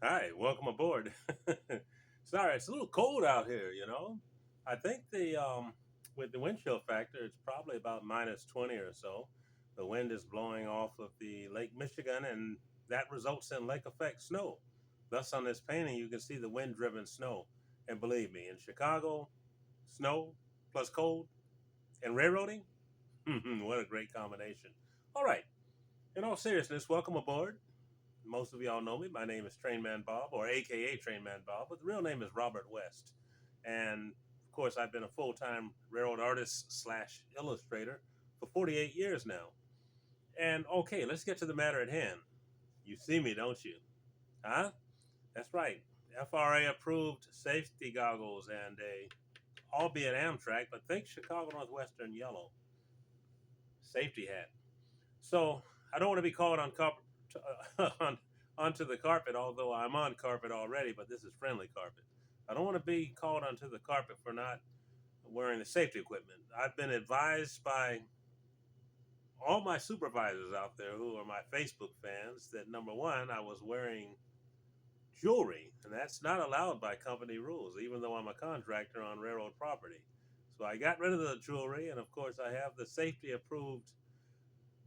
Hi, welcome aboard. Sorry, it's a little cold out here, you know. I think the with the wind chill factor, it's probably about minus 20 or so. The wind is blowing off of the Lake Michigan, and that results in lake effect snow. Thus, on this painting, you can see the wind driven snow. And believe me, in Chicago, snow plus cold and railroading, what a great combination. All right, in all seriousness, welcome aboard. Most of y'all know me. My name is Trainman Bob, or AKA Trainman Bob, but the real name is Robert West. And of course, I've been a full time railroad artist slash illustrator for 48 years now. And okay, let's get to the matter at hand. You see me, don't you? Huh? That's right. FRA approved safety goggles and albeit Amtrak, but think Chicago Northwestern yellow safety hat. So I don't want to be called on, on onto the carpet, although I'm on carpet already, but this is friendly carpet. I don't want to be called onto the carpet for not wearing the safety equipment. I've been advised by all my supervisors out there who are my Facebook fans that number one, I was wearing jewelry, and that's not allowed by company rules, even though I'm a contractor on railroad property. So I got rid of the jewelry, and of course, I have the safety approved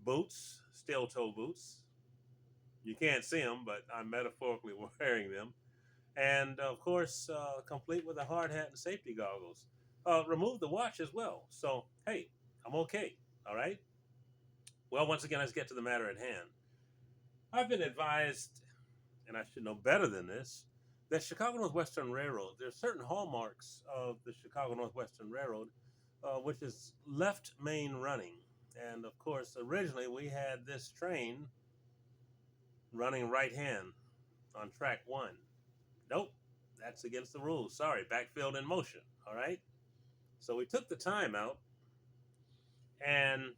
boots, steel toe boots. You can't see them, but I'm metaphorically wearing them. And of course, complete with a hard hat and safety goggles. Remove the watch as well. So, hey, I'm okay. All right. Well, once again, let's get to the matter at hand. I've been advised, and I should know better than this, that Chicago Northwestern Railroad, there are certain hallmarks of the Chicago Northwestern Railroad, which is left main running. And of course, originally we had this train running right hand on track one. Nope, that's against the rules. Sorry, backfield in motion. All right. So we took the time out, and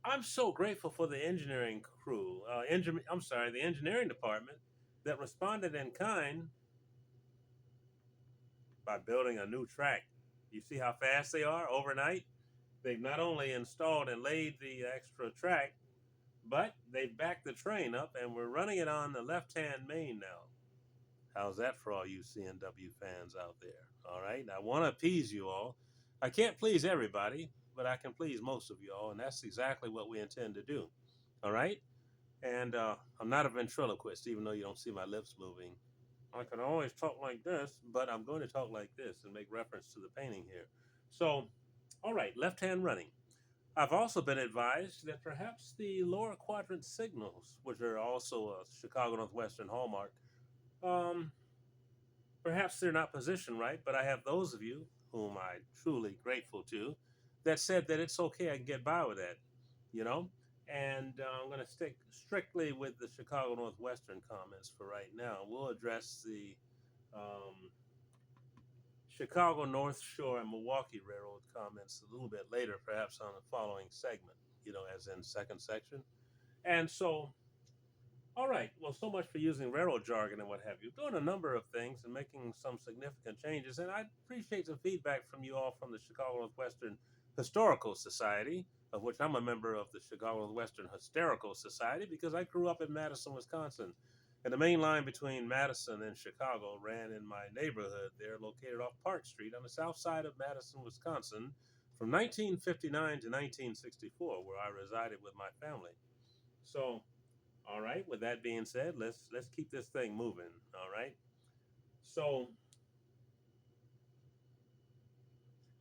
I'm so grateful for the engineering crew. I'm sorry, the engineering department that responded in kind by building a new track. You see how fast they are overnight? They've not only installed and laid the extra track, but they've backed the train up, and we're running it on the left-hand main now. How's that for all you CNW fans out there? All right. I want to appease you all. I can't please everybody, but I can please most of you all, and that's exactly what we intend to do. All right. And I'm not a ventriloquist, even though you don't see my lips moving. I can always talk like this, but I'm going to talk like this and make reference to the painting here. So, all right, left hand running. I've also been advised that perhaps the lower quadrant signals, which are also a Chicago Northwestern hallmark, um, perhaps they're not positioned right, but I have those of you whom I'm truly grateful to that said that it's okay, I can get by with that, you know? And I'm going to stick strictly with the Chicago Northwestern comments for right now. We'll address the um, Chicago North Shore and Milwaukee Railroad comments a little bit later, perhaps on the following segment, as in second section. And so all right. Well, so much for using railroad jargon and what have you. Doing a number of things and making some significant changes. And I appreciate some feedback from you all from the Chicago Northwestern Historical Society, of which I'm a member of the Chicago Northwestern Hysterical Society because I grew up in Madison, Wisconsin. And the main line between Madison and Chicago ran in my neighborhood there, located off Park Street on the south side of Madison, Wisconsin, from 1959 to 1964, where I resided with my family. So, all right. With that being said, let's keep this thing moving. All right. So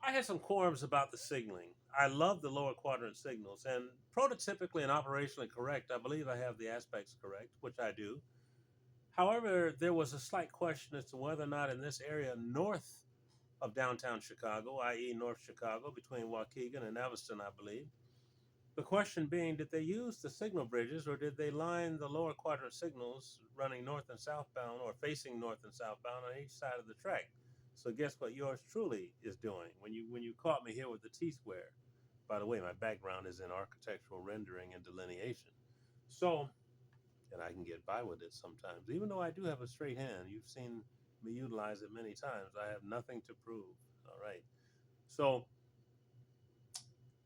I had some qualms about the signaling. I love the lower quadrant signals, and prototypically and operationally correct. I believe I have the aspects correct, which I do. However, there was a slight question as to whether or not in this area north of downtown Chicago, i.e., North Chicago, between Waukegan and Evanston, I believe. The question being, did they use the signal bridges or did they line the lower quadrant signals running north and southbound or facing north and southbound on each side of the track? So guess what yours truly is doing when you caught me here with the T-square. By the way, my background is in architectural rendering and delineation. So, and I can get by with it sometimes. Even though I do have a straight hand, you've seen me utilize it many times. I have nothing to prove. All right. So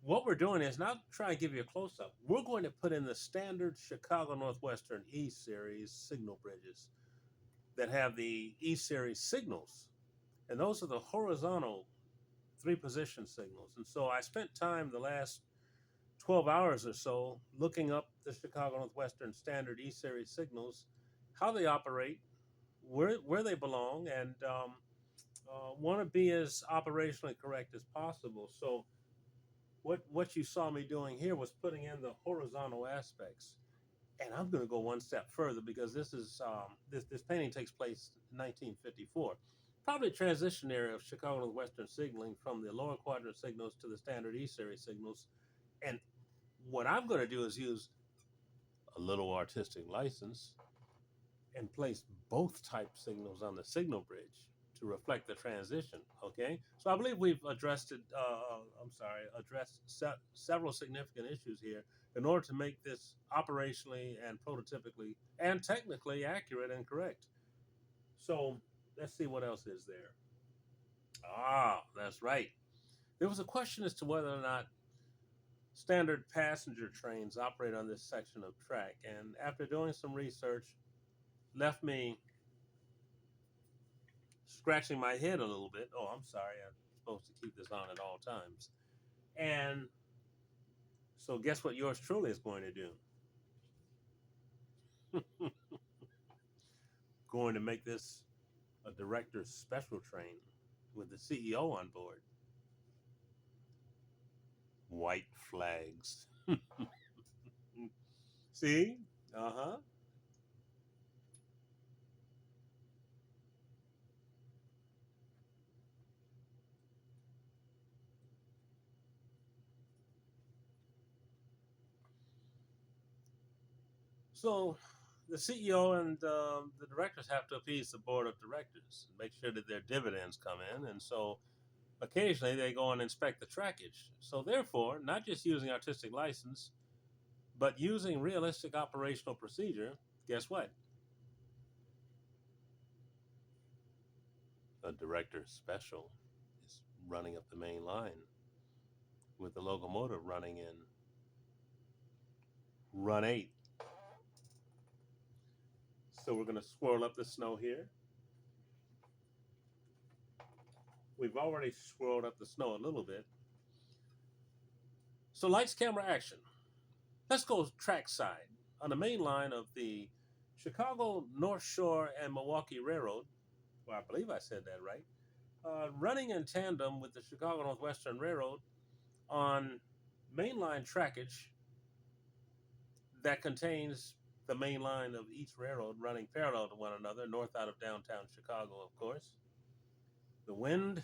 what we're doing is not trying to give you a close up. We're going to put in the standard Chicago Northwestern E Series signal bridges that have the E Series signals. And those are the horizontal three position signals. And so I spent time the last 12 hours or so looking up the Chicago Northwestern standard E Series signals, how they operate, where they belong, and want to be as operationally correct as possible. So what you saw me doing here was putting in the horizontal aspects, and I'm going to go one step further because this painting takes place in 1954, probably a transition area of Chicago Northwestern signaling from the lower quadrant signals to the standard E series signals. And what I'm going to do is use a little artistic license and place both type signals on the signal bridge to reflect the transition. Okay, so I believe we've addressed it. I'm sorry, addressed several significant issues here in order to make this operationally and prototypically and technically accurate and correct. So let's see what else is there. Ah, that's right. There was a question as to whether or not standard passenger trains operate on this section of track, and after doing some research, left me scratching my head a little bit. Oh, I'm sorry. I'm supposed to keep this on at all times. And so, guess what yours truly is going to do? Going to make this a director's special train with the CEO on board. White flags. See? Uh huh. So, the CEO and the directors have to appease the board of directors, make sure that their dividends come in. And so, occasionally they go and inspect the trackage. So, therefore, not just using artistic license, but using realistic operational procedure, guess what? A director special is running up the main line with the locomotive running in run 8. So we're going to swirl up the snow here. We've already swirled up the snow a little bit. So lights, camera, action. Let's go track side on the main line of the Chicago North Shore and Milwaukee Railroad. Well, I believe I said that right. Running in tandem with the Chicago Northwestern Railroad on mainline trackage that contains the main line of each railroad running parallel to one another, north out of downtown Chicago, of course. The wind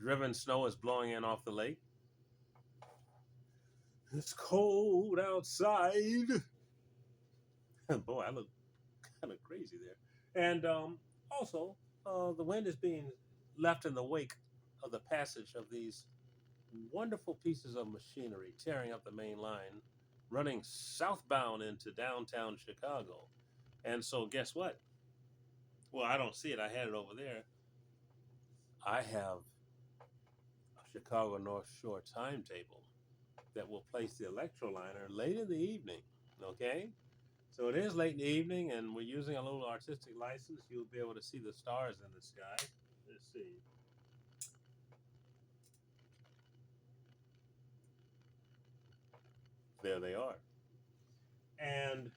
driven snow is blowing in off the lake. It's cold outside. Boy, I look kind of crazy there. And also, the wind is being left in the wake of the passage of these wonderful pieces of machinery tearing up the main line, running southbound into downtown Chicago. And so, guess what? Well, I don't see it. I had it over there. I have a Chicago North Shore timetable that will place the electroliner late in the evening. Okay? So it is late in the evening, and we're using a little artistic license. You'll be able to see the stars in the sky. Let's see. There they are. And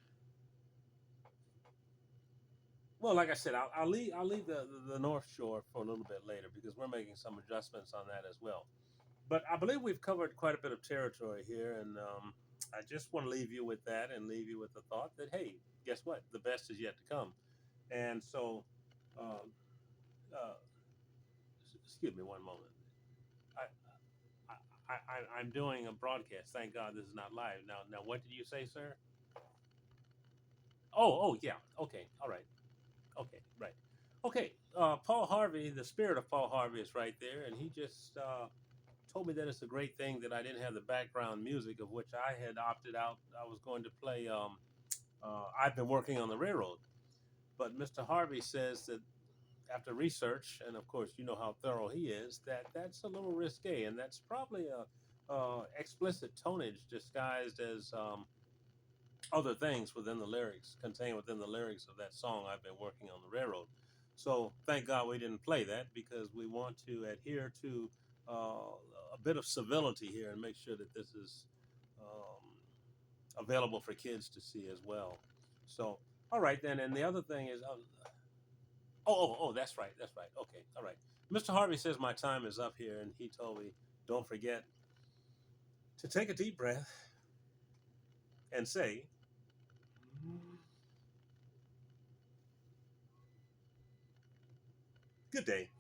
well, like I said, I'll leave the North Shore for a little bit later because we're making some adjustments on that as well. But I believe we've covered quite a bit of territory here, and I just want to leave you with that and leave you with the thought that hey, guess what? The best is yet to come. And so, um, uh, excuse me one moment. I, I'm doing a broadcast. Thank God this is not live. Now, what did you say, sir? Oh, yeah. Okay, all right. Okay, right. Okay, Paul Harvey, the spirit of Paul Harvey is right there, and he just told me that it's a great thing that I didn't have the background music of which I had opted out. I was going to play. I've been working on the railroad, but Mr. Harvey says that after research, and of course, you know how thorough he is, that that's a little risque, and that's probably a explicit tonnage disguised as other things within the lyrics, contained within the lyrics of that song I've been working on the railroad. So thank God we didn't play that because we want to adhere to a bit of civility here and make sure that this is available for kids to see as well. So, all right then. And the other thing is, that's right, that's right. Okay, all right. Mr. Harvey says my time is up here, and he told me don't forget to take a deep breath and say, good day.